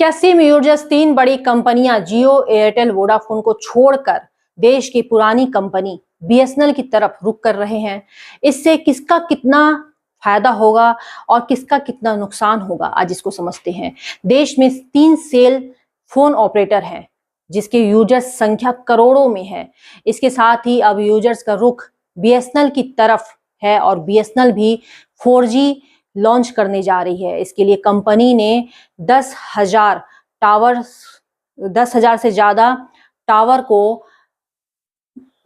क्या SIM users तीन बड़ी कंपनियां जियो, एयरटेल, वोडाफोन को छोड़कर देश की पुरानी कंपनी बीएसएनएल की तरफ रुख कर रहे हैं? इससे किसका कितना फायदा होगा और किसका कितना नुकसान होगा, आज इसको समझते हैं। देश में तीन सेल फोन ऑपरेटर हैं जिसके यूजर्स संख्या करोड़ों में है। इसके साथ ही अब यूजर्स का रुख बीएसएनएल की तरफ है और बीएसएनएल भी 4G लॉन्च करने जा रही है। इसके लिए कंपनी ने 10,000 टावर 10,000 से ज्यादा टावर को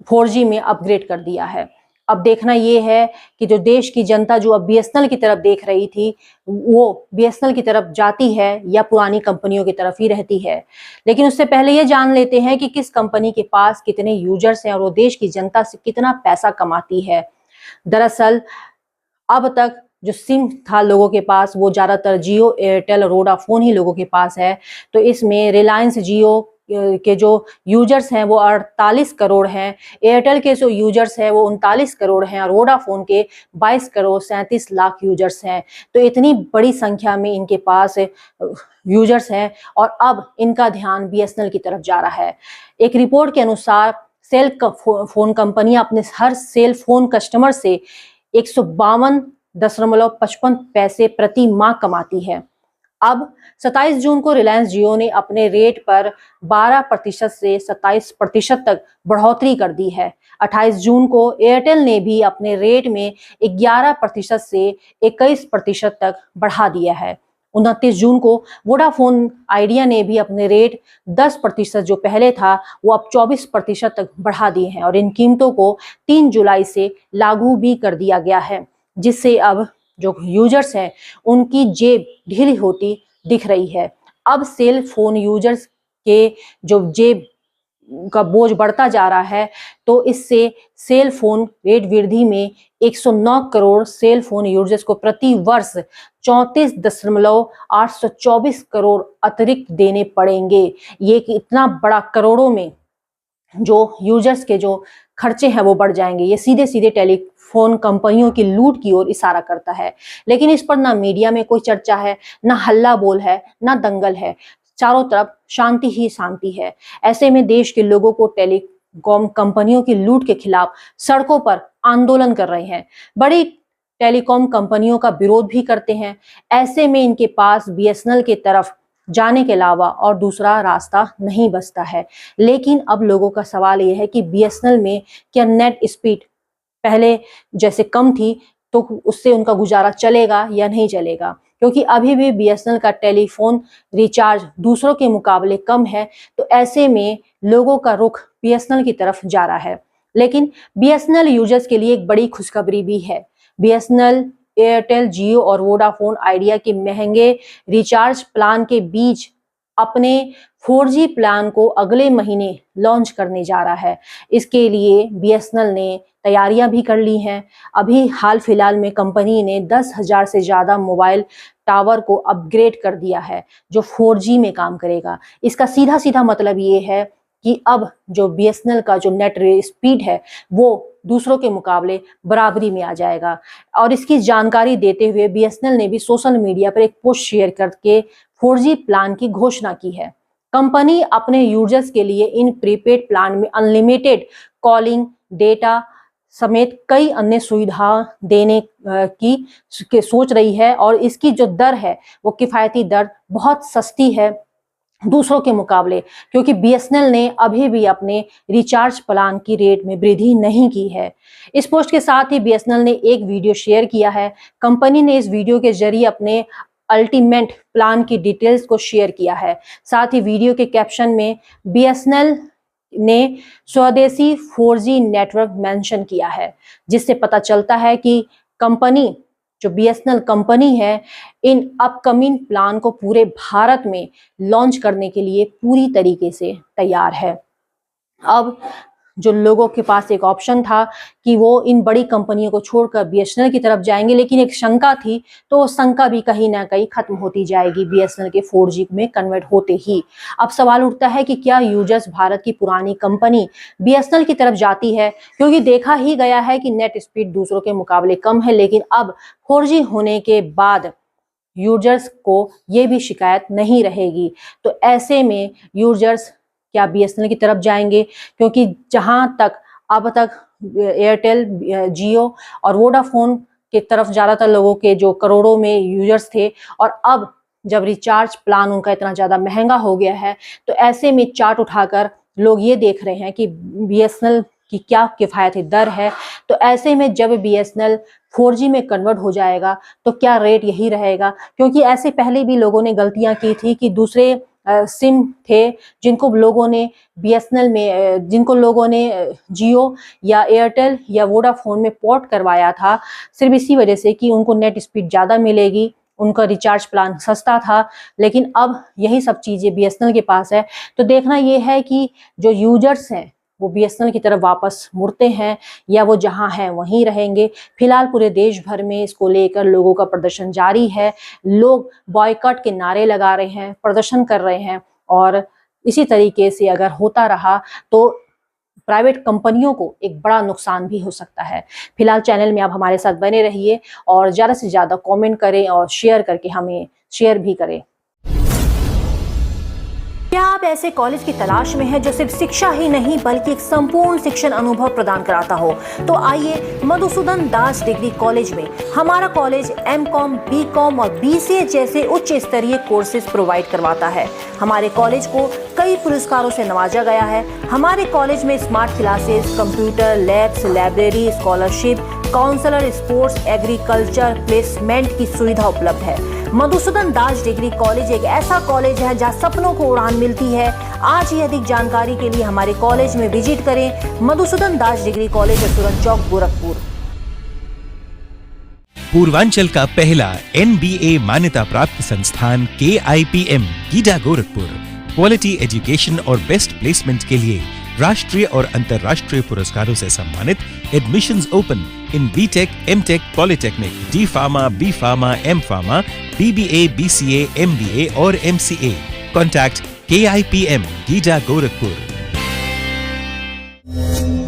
4G में अपग्रेड कर दिया है। अब देखना यह है कि जो देश की जनता जो अब बीएसएनएल की तरफ देख रही थी वो बीएसएनएल की तरफ जाती है या पुरानी कंपनियों की तरफ ही रहती है। लेकिन उससे पहले ये जान लेते हैं कि किस कंपनी के पास कितने यूजर्स हैं और वो देश की जनता से कितना पैसा कमाती है। दरअसल अब तक जो सिम था लोगों के पास वो ज्यादातर जियो, एयरटेल और वोडाफोन ही लोगों के पास है। तो इसमें रिलायंस जियो के जो यूजर्स हैं वो 48 करोड़ हैं, एयरटेल के जो यूजर्स हैं वो 39 करोड़ हैं और वोडाफोन के 22 करोड़ 37 लाख यूजर्स हैं। तो इतनी बड़ी संख्या में इनके पास यूजर्स हैं और अब इनका ध्यान बीएसएनएल की तरफ जा रहा है। एक रिपोर्ट के अनुसार सेल फोन कंपनियां अपने हर सेल फोन कस्टमर से 152.55 पैसे प्रति माह कमाती है। अब 27 जून को रिलायंस जियो ने अपने रेट पर 12% से 27% तक बढ़ोतरी कर दी है। 28 जून को एयरटेल ने भी अपने रेट में 11% से 21% तक बढ़ा दिया है। 29 जून को वोडाफोन आइडिया ने भी अपने रेट 10% जो पहले था वो अब 24% तक बढ़ा दिए हैं और इन कीमतों को 3 जुलाई से लागू भी कर दिया गया है, जिससे अब जो यूजर्स हैं उनकी जेब ढीली होती दिख रही है। अब सेल फोन यूजर्स के जो जेब का बोझ बढ़ता जा रहा है, तो इससे सेल फोन रेट वृद्धि में 109 करोड़ सेल फोन यूजर्स को प्रति वर्ष 34.824 करोड़ अतिरिक्त देने पड़ेंगे। ये कि इतना बड़ा करोड़ों में जो यूजर्स के जो खर्चे हैं वो बढ़ जाएंगे। ये सीधे सीधे टेलीफोन कंपनियों की लूट की ओर इशारा करता है। लेकिन इस पर ना मीडिया में कोई चर्चा है, ना हल्ला बोल है, ना दंगल है। चारों तरफ शांति ही शांति है। ऐसे में देश के लोगों को टेलीकॉम कंपनियों की लूट के खिलाफ सड़कों पर आंदोलन कर रहे हैं, बड़ी टेलीकॉम कंपनियों का विरोध भी करते हैं। ऐसे में इनके पास बीएसएनएल की तरफ जाने के अलावा और दूसरा रास्ता नहीं बचता है। लेकिन अब लोगों का सवाल यह है कि बीएसएनएल में क्या नेट स्पीड पहले जैसे कम थी तो उससे उनका गुजारा चलेगा या नहीं चलेगा, क्योंकि अभी भी बीएसएनएल का टेलीफोन रिचार्ज दूसरों के मुकाबले कम है। तो ऐसे में लोगों का रुख बीएसएनएल की तरफ जा रहा है। लेकिन बीएसएनएल यूजर्स के लिए एक बड़ी खुशखबरी भी है। बीएसएनएल, एयरटेल, जियो और वोडाफोन आइडिया के महंगे रिचार्ज प्लान के बीच अपने 4G प्लान को अगले महीने लॉन्च करने जा रहा है। इसके लिए बीएसएनएल ने तैयारियां भी कर ली हैं। अभी हाल फिलहाल में कंपनी ने 10,000 से ज्यादा मोबाइल टावर को अपग्रेड कर दिया है जो 4G में काम करेगा। इसका सीधा सीधा मतलब ये है कि अब जो बीएसएनएल का जो नेट स्पीड है वो दूसरों के मुकाबले बराबरी में आ जाएगा। और इसकी जानकारी देते हुए बीएसएनएल ने भी सोशल मीडिया पर एक पोस्ट शेयर करके 4G प्लान की घोषणा की है। कंपनी अपने यूजर्स के लिए इन प्रीपेड प्लान में अनलिमिटेड कॉलिंग, डेटा समेत कई अन्य सुविधा देने की सोच रही है और इसकी जो दर है वो किफायती दर, बहुत सस्ती है दूसरों के मुकाबले, क्योंकि बीएसएनएल ने अभी भी अपने रिचार्ज प्लान की रेट में वृद्धि नहीं की है। इस पोस्ट के साथ ही बीएसएनएल ने एक वीडियो शेयर किया है। कंपनी ने इस वीडियो के जरिए अपने अल्टीमेट प्लान की डिटेल्स को शेयर किया है। साथ ही वीडियो के कैप्शन में बीएसएनएल ने स्वदेशी 4G नेटवर्क मेंशन किया है, जिससे पता चलता है कि कंपनी जो बीएसएनएल कंपनी है इन अपकमिंग प्लान को पूरे भारत में लॉन्च करने के लिए पूरी तरीके से तैयार है। अब जो लोगों के पास एक ऑप्शन था कि वो इन बड़ी कंपनियों को छोड़कर बीएसएनएल की तरफ जाएंगे, लेकिन एक शंका थी, तो वो शंका भी कहीं ना कहीं खत्म होती जाएगी बीएसएनएल के 4G में कन्वर्ट होते ही। अब सवाल उठता है कि क्या यूजर्स भारत की पुरानी कंपनी बीएसएनएल की तरफ जाती है, क्योंकि देखा ही गया है कि नेट स्पीड दूसरों के मुकाबले कम है, लेकिन अब 4G होने के बाद यूजर्स को ये भी शिकायत नहीं रहेगी। तो ऐसे में यूजर्स क्या बीएसएनएल की तरफ जाएंगे? क्योंकि जहां तक अब तक एयरटेल, जियो और वोडाफोन की तरफ ज़्यादातर लोगों के जो करोड़ों में यूजर्स थे, और अब जब रिचार्ज प्लान उनका इतना ज़्यादा महंगा हो गया है, तो ऐसे में चार्ट उठाकर लोग ये देख रहे हैं कि बीएसएनएल की क्या किफ़ायती दर है। तो ऐसे में जब बीएसएनएल 4G में कन्वर्ट हो जाएगा तो क्या रेट यही रहेगा? क्योंकि ऐसे पहले भी लोगों ने गलतियां की थी कि दूसरे सिम थे जिनको लोगों ने बीएसएनएल में, जिनको लोगों ने जियो या एयरटेल या वोडाफोन में पोर्ट करवाया था, सिर्फ इसी वजह से कि उनको नेट स्पीड ज़्यादा मिलेगी, उनका रिचार्ज प्लान सस्ता था। लेकिन अब यही सब चीज़ें बीएसएनएल के पास है। तो देखना ये है कि जो यूजर्स हैं वो बीएसएनएल की तरफ वापस मुड़ते हैं या वो जहां हैं वहीं रहेंगे। फिलहाल पूरे देश भर में इसको लेकर लोगों का प्रदर्शन जारी है। लोग बॉयकॉट के नारे लगा रहे हैं, प्रदर्शन कर रहे हैं, और इसी तरीके से अगर होता रहा तो प्राइवेट कंपनियों को एक बड़ा नुकसान भी हो सकता है। फिलहाल चैनल में आप हमारे साथ बने रहिए और ज़्यादा से ज़्यादा कमेंट करें और शेयर करके हमें शेयर भी करें। क्या आप ऐसे कॉलेज की तलाश में हैं जो सिर्फ शिक्षा ही नहीं बल्कि एक संपूर्ण शिक्षण अनुभव प्रदान कराता हो? तो आइए मधुसूदन दास डिग्री कॉलेज में। हमारा कॉलेज एमकॉम, बीकॉम और बीसीए जैसे उच्च स्तरीय कोर्सेज प्रोवाइड करवाता है। हमारे कॉलेज को कई पुरस्कारों से नवाजा गया है। हमारे कॉलेज में smart classes, computer labs, library, scholarship, counsellor, sports, agriculture, placement की सुविधा उपलब्ध है। मधुसूदन दास डिग्री कॉलेज एक ऐसा कॉलेज है जहां सपनों को उड़ान मिलती है। आज ही अधिक जानकारी के लिए हमारे कॉलेज में विजिट करें। मधुसूदन दास डिग्री कॉलेज, सुरन चौक, गोरखपुर। पूर्वांचल का पहला NBA मान्यता प्राप्त संस्थान KIPM Gida Gorakhpur quality education और बेस्ट प्लेसमेंट के लिए राष्ट्रीय और अंतर्राष्ट्रीय पुरस्कारों से सम्मानित। Admissions open in BTech, MTech, polytechnic, D pharma, B pharma, M pharma, BBA, BCA, MBA और MCA। Contact KIPM Gida Gorakhpur.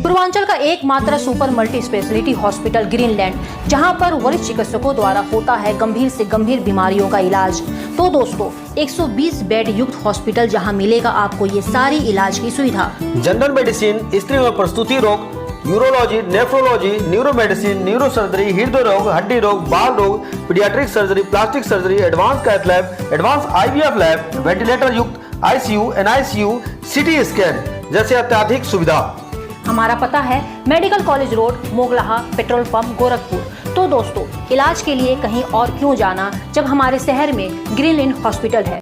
Purvanchal का एकमात्र super multi speciality hospital Greenland, जहां पर वरिष्ठ चिकित्सकों द्वारा होता है गंभीर से गंभीर बीमारियों का इलाज। तो दोस्तों 120 बेड युक्त हॉस्पिटल जहां मिलेगा आपको ये सारी इलाज की सुविधा। जनरल मेडिसिन, स्त्री और प्रसूति रोग, urology, nephrology, neuro medicine, neuro surgery, हृदय रोग, हड्डी रोग, बाल रोग, paediatric surgery, plastic surgery, advance cath lab, advance IVF lab, ventilator युक्त ICU, NICU, CT स्कैन जैसे अत्याधिक सुविधा। हमारा पता है medical college road, Moglaha, petrol pump, Gorakhpur. तो दोस्तों इलाज के लिए कहीं और क्यों जाना जब हमारे शहर में ग्रीनलैंड हॉस्पिटल है।